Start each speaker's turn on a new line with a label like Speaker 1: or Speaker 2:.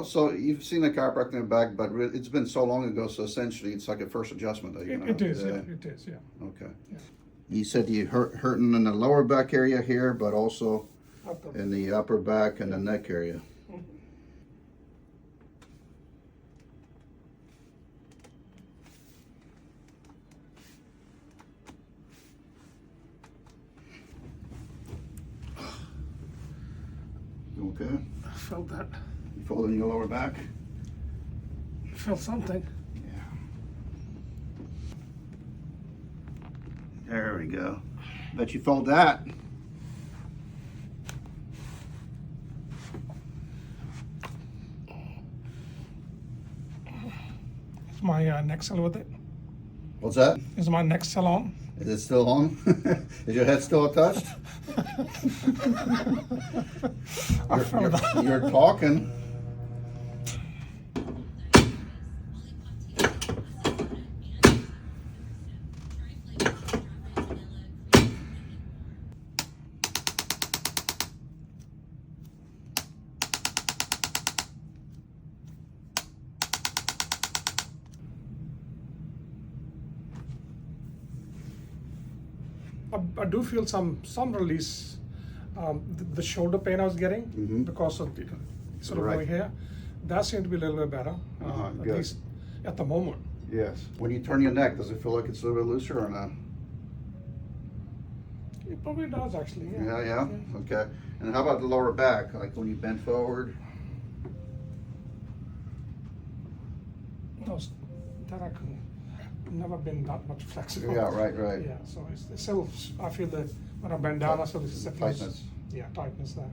Speaker 1: So you've seen the chiropractor in the back, but it's been so long ago, so essentially it's like a first adjustment.
Speaker 2: It is, yeah.
Speaker 1: Okay.
Speaker 2: Yeah.
Speaker 1: You said you hurting in the lower back area here, but also in the upper back and the neck area. You okay?
Speaker 2: I felt that.
Speaker 1: You felt in your lower back?
Speaker 2: I felt something.
Speaker 1: Yeah. There we go. Bet you felt that.
Speaker 2: Is my neck still with it?
Speaker 1: What's that?
Speaker 2: Is my neck still on?
Speaker 1: Is it still on? Is your head still attached? You're talking.
Speaker 2: I do feel some release. The shoulder pain I was getting because of the sort of
Speaker 1: Right.
Speaker 2: going here, that seemed to be a little bit better, at
Speaker 1: good.
Speaker 2: least at the moment.
Speaker 1: Yes. When you turn your neck, does it feel like it's a little bit looser or not?
Speaker 2: It probably does actually. Yeah.
Speaker 1: Yeah. Okay. And how about the lower back? Like when you bend forward?
Speaker 2: No, that I couldn't. Never been that much flexible.
Speaker 1: Yeah, right.
Speaker 2: Yeah, so it's still, I feel that when I bend down, I still see
Speaker 1: Tightness.
Speaker 2: Yeah, tightness there.